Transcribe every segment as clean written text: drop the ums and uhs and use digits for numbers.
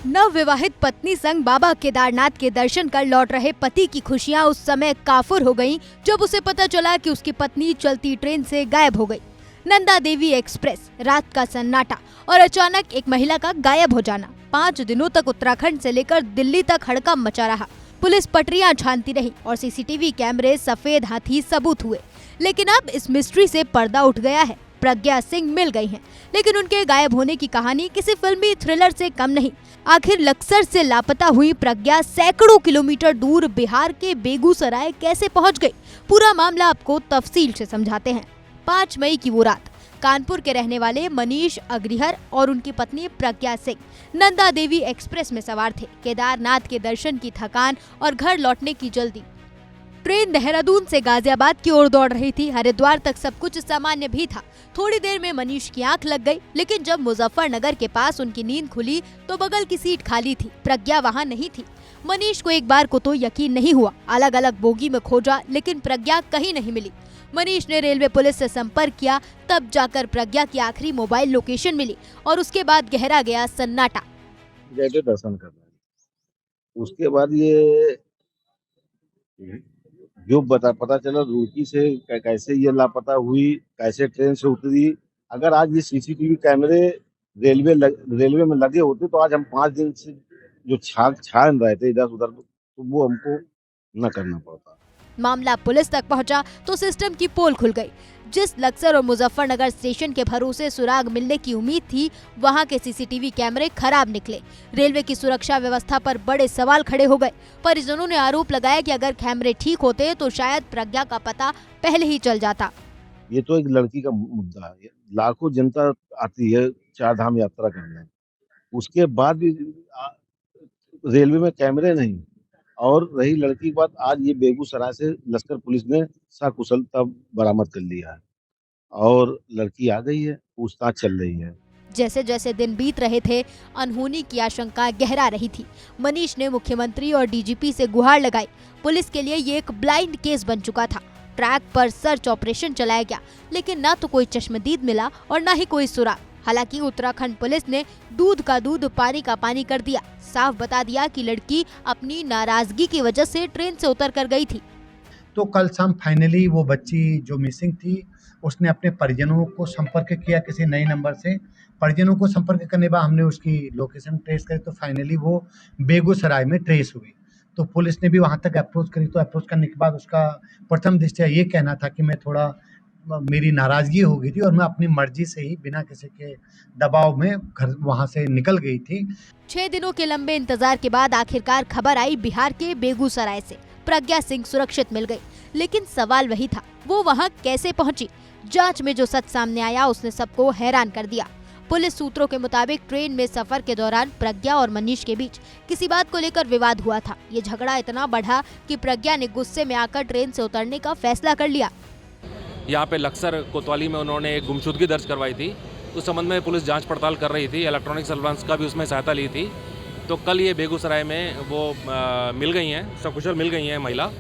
नवविवाहित पत्नी संग बाबा केदारनाथ के दर्शन कर लौट रहे पति की खुशियां उस समय काफुर हो गईं, जब उसे पता चला कि उसकी पत्नी चलती ट्रेन से गायब हो गई। नंदा देवी एक्सप्रेस, रात का सन्नाटा और अचानक एक महिला का गायब हो जाना। 5 दिनों तक उत्तराखंड से लेकर दिल्ली तक हड़कंप मचा रहा। पुलिस पटरियां छानती रही और सीसीटीवी कैमरे सफेद हाथी सबूत हुए, लेकिन अब इस मिस्ट्री से पर्दा उठ गया है। प्रज्ञा सिंह मिल गई हैं, लेकिन उनके गायब होने की कहानी किसी फिल्मी थ्रिलर से कम नहीं। आखिर लक्सर से लापता हुई प्रज्ञा सैकड़ों किलोमीटर दूर बिहार के बेगूसराय कैसे पहुंच गई? पूरा मामला आपको तफसील से समझाते हैं। 5 मई की वो रात कानपुर के रहने वाले मनीष अग्रिहर और उनकी पत्नी प्रज्ञा सिंह नंदा देवी एक्सप्रेस में सवार थे। केदारनाथ के दर्शन की थकान और घर लौटने की जल्दी। ट्रेन देहरादून से गाजियाबाद की ओर दौड़ रही थी। हरिद्वार तक सब कुछ सामान्य भी था। थोड़ी देर में मनीष की आंख लग गई, लेकिन जब मुजफ्फरनगर के पास उनकी नींद खुली तो बगल की सीट खाली थी। प्रज्ञा वहां नहीं थी। मनीष को एक बार को तो यकीन नहीं हुआ। अलग अलग बोगी में खोजा, लेकिन प्रज्ञा कहीं नहीं मिली। मनीष ने रेलवे पुलिस से संपर्क किया, तब जाकर प्रज्ञा की आखिरी मोबाइल लोकेशन मिली और उसके बाद गहरा गया सन्नाटा। दर्शन करना, उसके बाद ये जो पता चला रुड़की से कैसे ये लापता हुई, कैसे ट्रेन से उतरी। अगर आज ये सीसीटीवी कैमरे रेलवे में लगे होते तो आज हम 5 दिन से जो छान रहे थे इधर उधर, तो वो हमको न करना पड़ता। मामला पुलिस तक पहुंचा तो सिस्टम की पोल खुल गई। जिस लक्सर और मुजफ्फरनगर स्टेशन के भरोसे सुराग मिलने की उम्मीद थी, वहां के सीसीटीवी कैमरे खराब निकले। रेलवे की सुरक्षा व्यवस्था पर बड़े सवाल खड़े हो गए। परिजनों ने आरोप लगाया कि अगर कैमरे ठीक होते तो शायद प्रज्ञा का पता पहले ही चल जाता। ये तो एक लड़की का मुद्दा है। लाखों जनता आती है 4 धाम यात्रा करने, उसके बाद भी रेलवे में कैमरे नहीं। और रही लड़की की बात, आज ये बेगूसराय से लश्कर पुलिस ने सकुशल तब बरामद कर लिया है और लड़की आ गई है, पूछताछ चल रही है। जैसे जैसे दिन बीत रहे थे, अनहोनी की आशंका गहरा रही थी। मनीष ने मुख्यमंत्री और डीजीपी से गुहार लगाई। पुलिस के लिए ये एक ब्लाइंड केस बन चुका था। ट्रैक पर सर्च ऑपरेशन चलाया गया, लेकिन ना तो कोई चश्मदीद मिला और ना ही कोई सुराग। हालांकि उत्तराखंड पुलिस ने दूध का दूध पानी का पानी कर दिया। साफ बता दिया कि लड़की अपनी नाराजगी की वजह से ट्रेन से उतर कर गई थी। तो कल शाम फाइनली वो बच्ची जो मिसिंग थी, उसने अपने परिजनों को संपर्क किया किसी नए नंबर से। परिजनों को संपर्क करने के बाद हमने उसकी लोकेशन ट्रेस करी, तो फाइनली वो बेगूसराय में ट्रेस हुई। तो पुलिस ने भी वहाँ तक अप्रोच करी, तो अप्रोच करने के बाद उसका प्रथम दृष्टया ये कहना था कि मैं थोड़ा मेरी नाराजगी हो गई थी और मैं अपनी मर्जी से ही बिना किसी के दबाव में घर वहाँ से निकल गई थी। 6 दिनों के लंबे इंतजार के बाद आखिरकार खबर आई बिहार के बेगूसराय से। प्रज्ञा सिंह सुरक्षित मिल गई, लेकिन सवाल वही था, वो वहाँ कैसे पहुंची? जांच में जो सच सामने आया उसने सबको हैरान कर दिया। पुलिस सूत्रों के मुताबिक ट्रेन में सफर के दौरान प्रज्ञा और मनीष के बीच किसी बात को लेकर विवाद हुआ था। ये झगड़ा इतना बढ़ा कि प्रज्ञा ने गुस्से में आकर ट्रेन से उतरने का फैसला कर लिया। यहाँ पे लक्सर कोतवाली में उन्होंने एक गुमशुदगी दर्ज करवाई थी। उस संबंध में पुलिस जांच पड़ताल कर रही थी। इलेक्ट्रॉनिक सर्विलांस का भी उसमें सहायता ली थी। तो कल ये बेगूसराय में वो मिल गई हैं, सकुशल मिल गई हैं महिला,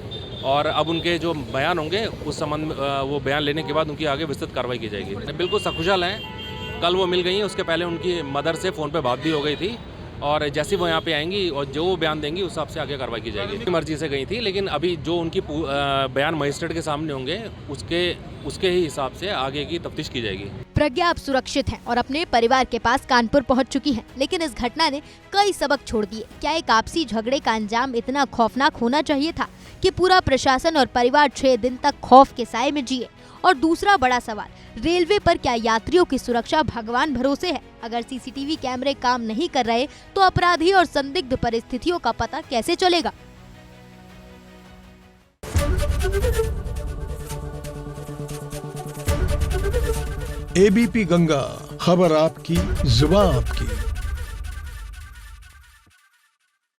और अब उनके जो बयान होंगे उस संबंध में वो बयान लेने के बाद उनकी आगे विस्तृत कार्रवाई की जाएगी। बिल्कुल सकुशल हैं। कल वो मिल गई हैं, उसके पहले उनकी मदर से फ़ोन पे बात भी हो गई थी, और जैसे वो यहाँ पे आएंगी और जो वो बयान देंगी उस हिसाब से आगे कार्रवाई की जाएगी। मर्जी से गई थी, लेकिन अभी जो उनकी बयान मजिस्ट्रेट के सामने होंगे उसके ही हिसाब से आगे की तफ्तीश की जाएगी। प्रज्ञा अब सुरक्षित है और अपने परिवार के पास कानपुर पहुंच चुकी है, लेकिन इस घटना ने कई सबक छोड़ दिए। क्या एक आपसी झगड़े का अंजाम इतना खौफनाक होना चाहिए था कि पूरा प्रशासन और परिवार 6 दिन तक खौफ के साए में जिए? और दूसरा बड़ा सवाल, रेलवे पर क्या यात्रियों की सुरक्षा भगवान भरोसे है? अगर सीसीटीवी कैमरे काम नहीं कर रहे तो अपराधी और संदिग्ध परिस्थितियों का पता कैसे चलेगा? एबीपी गंगा, खबर आपकी, जुबान आपकी।